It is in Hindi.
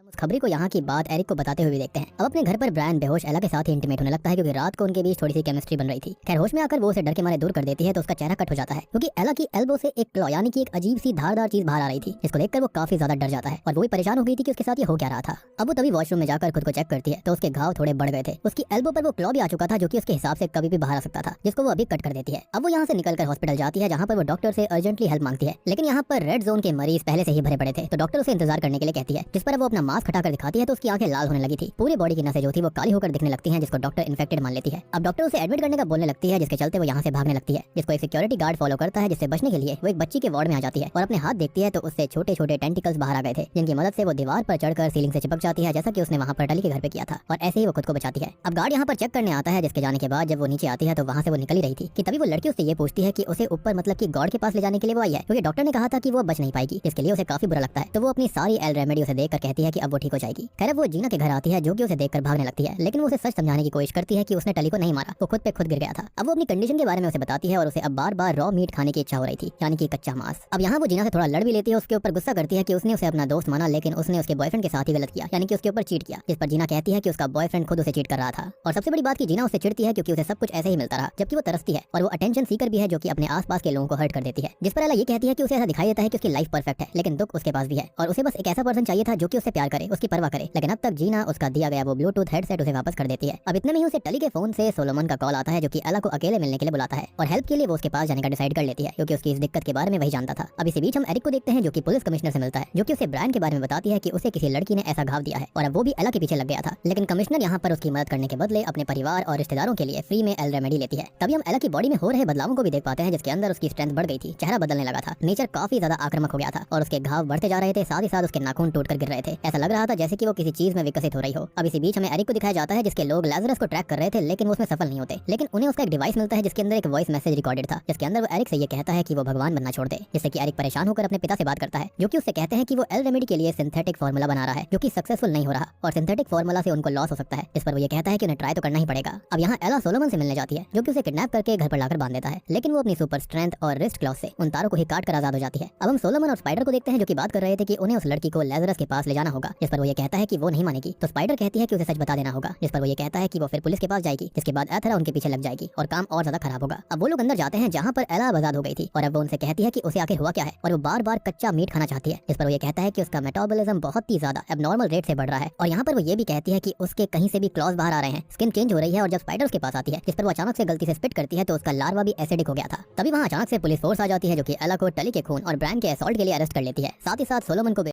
उस खबरी को यहाँ की बात एरिक को बताते हुए भी देखते हैं। अब अपने घर पर ब्रायन बेहोश एला के साथ ही इंटीमेट होने लगता है क्योंकि रात को उनके बीच थोड़ी सी केमिस्ट्री बन रही थी। खैर होश में आकर वो उसे डर के मारे दूर कर देती है तो उसका चेहरा कट हो जाता है क्योंकि एला की एल्बो से एक क्लॉ यानी कि एक अजीब सी धारदार चीज बाहर आ रही थी, जिसको देखकर वो काफी ज्यादा डर जाता है और वो भी परेशान हो गई थी कि उसके साथ ये हो क्या रहा था। अब वो तभी वॉशरूम में जाकर खुद को चेक करती है तो उसके घाव थोड़े बढ़ गए थे। उसकी एल्बो पर वो क्लॉ भी आ चुका था जो कि उसके हिसाब से कभी भी बाहर आ सकता था, जिसको वो अभी कट कर देती है। अब वो यहाँ से निकलकर हॉस्पिटल जाती है जहाँ पर वो डॉक्टर से अर्जेंटली हेल्प मांगती है, लेकिन यहाँ पर रेड जोन के मरीज पहले से ही भरे पड़े थे तो डॉक्टर उसे इंतजार करने के लिए कहती है, जिस पर वो अपना मास्क हटाकर दिखाती है तो उसकी आंखें लाल होने लगी थी। पूरी बॉडी की नसें जो थी वो काली होकर दिखने लगती हैं, जिसको डॉक्टर इन्फेक्टेड मान लेती है। अब डॉक्टर उसे एडमिट करने का बोलने लगती है, जिसके चलते वो यहाँ से भागने लगती है, जिसको एक सिक्योरिटी गार्ड फॉलो करता है, जिससे बचने के लिए वो एक बच्ची के वार्ड में आ जाती है और अपने हाथ देखती है तो उससे छोटे छोटे टेंटिकल्स बाहर आ गए थे, जिनकी मदद से वो दीवार पर चढ़कर सीलिंग से चिपक जाती है, जैसा कि उसने वहाँ पर टली के घर पे किया था, और ऐसे ही वो खुद को बचाती है। अब गार्ड यहाँ पर चेक करने आता है, जिसके जाने के बाद जब वो नीचे आती है तो वहाँ से वो निकल ही रही थी कि तभी वो लड़की उससे ये पूछती है कि उसे ऊपर मतलब कि गॉड के पास ले जाने के लिए वो आई है, क्योंकि डॉक्टर ने कहा था कि वो बच नहीं पाएगी, इसके लिए उसे काफी बुरा लगता है। तो वो अपनी सारी एल रेमेडी उसे देखकर कहती है कि अब वो ठीक हो जाएगी। खैर वो जीना के घर आती है जो कि उसे देखकर भागने लगती है, लेकिन वो उसे सच समझाने की कोशिश करती है कि उसने टली को नहीं मारा, वो खुद पे खुद गिर गया था। अब वो अपनी कंडीशन के बारे में उसे बताती है और उसे अब बार बार रॉ मीट खाने की इच्छा हो रही थी, यानी कि कच्चा मांस। अब यहाँ वो जीना से थोड़ा लड़ भी लेती है, उसके ऊपर गुस्सा करती है कि उसने उसे अपना दोस्त माना लेकिन उसने उसके बॉयफ्रेंड के साथ ही गलत किया, यानी कि उसके ऊपर चीट किया, जिस पर जीना कहती है कि उसका बॉयफ्रेंड खुद उसे चीट कर रहा था। और सबसे बड़ी बात की जीना उससे चिढ़ती है क्योंकि उसे सब कुछ ऐसे ही मिलता रहा, जबकि वो तरसती है और वो अटेंशन सीकर भी है जो कि अपने आसपास के लोगों को हर्ट कर देती है। जिस पर एला ये कहती है कि उसे ऐसा दिखाई देता है कि उसकी लाइफ परफेक्ट है, लेकिन दुख उसके पास भी है और उसे बस एक ऐसा पर्सन चाहिए था जो कि उससे प्यार करे, उसकी परवाह करे। लेकिन अब तक जीना उसका दिया गया वो ब्लूटूथ हेडसेट उसे वापस कर देती है। अब इतने में ही उसे टली के फोन से सोलोमन का कॉल आता है जो कि एला को अकेले मिलने के लिए बुलाता है और हेल्प के लिए वो उसके पास जाने का डिसाइड कर लेती है क्योंकि उसकी इस दिक्कत के बारे में वही जानता था। अब इसी बीच हम एरिक को देखते हैं जो कि पुलिस कमिश्नर से मिलता है, जो कि उसे ब्रायन के बारे में बताती है कि उसे किसी लड़की ने ऐसा घाव दिया है और अब वो भी एला के पीछे लग गया था। लेकिन कमिश्नर यहाँ पर उसकी मदद करने के बदले अपने परिवार और रिश्तेदारों के लिए फ्री में एल रेमेडी लेती है। तभी हम एला की बॉडी में हो रहे बदलावों को भी देख पाते हैं, जिसके अंदर उसकी स्ट्रेंथ बढ़ गई थी, चेहरा बदलने लगा था, नेचर काफी ज्यादा आक्रामक हो गया था और उसके घाव बढ़ते जा रहे थे, साथ ही साथ उसके नाखून टूटकर गिर रहे थे। ऐसा लग रहा था जैसे कि वो किसी चीज में विकसित हो रही हो। अब इसी बीच हमें एरिक को दिखाया जाता है जिसके लोग लाजरस को ट्रैक कर रहे थे, लेकिन वो उसमें सफल नहीं होते। लेकिन उन्हें उसका एक डिवाइस मिलता है जिसके अंदर एक वॉइस मैसेज रिकॉर्डेड था, जिसके अंदर वो एरिक से ये कहता है कि वो भगवान बनना छोड़ दे, जिससे कि एरिक परेशान होकर अपने पिता से बात करता है, जो कि उससे कहते हैं कि वो एल रेमेडी के लिए सिंथेटिक फार्मूला बना रहा है जो कि सक्सेसफुल नहीं हो रहा और सिंथेटिक फार्मूला से उनको लॉस हो सकता है। इस पर वो ये कहता है कि उन्हें ट्राई तो करना ही पड़ेगा। अब यहाँ एला सोलोमन से मिलने जाती है जो कि उसे किडनैप करके घर पर लाकर बांध देता है, लेकिन वो अपनी सुपर स्ट्रेंथ और रिस्ट क्लॉज से उन तारों को ही काट कर आजाद हो जाती है। अब हम सोलोमन और स्पाइडर को देखते हैं जो कि बात कर रहे थे कि उन्हें उस लड़की को लाजरस के पास ले जाना होगा, जिस पर वो ये कहता है कि वो नहीं मानेगी। तो स्पाइडर कहती है कि उसे सच बता देना होगा, जिस पर वो ये कहता है कि वो फिर पुलिस के पास जाएगी, जिसके बाद एथरा उनके पीछे लग जाएगी और काम और ज्यादा खराब होगा। अब वो लोग अंदर जाते हैं जहाँ पर एला आजाद हो गई थी और अब वो उनसे कहती है कि उसे आखिर हुआ क्या है और वो बार बार कच्चा मीट खाना चाहती है, जिस पर वो ये कहता है कि उसका मेटाबॉलिज्म बहुत ही ज्यादा एबनॉर्मल रेट से बढ़ रहा है। और यहाँ पर वो ये भी कहती है कि उसके कहीं से भी क्लॉज बाहर आ रहे हैं, स्किन चेंज हो रही है। और जब स्पाइडर उसके पास आती है, जिस पर वो अचानक से गलती से स्पिट करती है तो उसका लार्वा भी एसिडिक हो गया था। तभी वहाँ अचानक से पुलिस फोर्स आ जाती है जो कि एला को टली के खून और ब्रायन के असॉल्ट के लिए अरेस्ट कर लेती है, साथ ही साथ सोलोमन को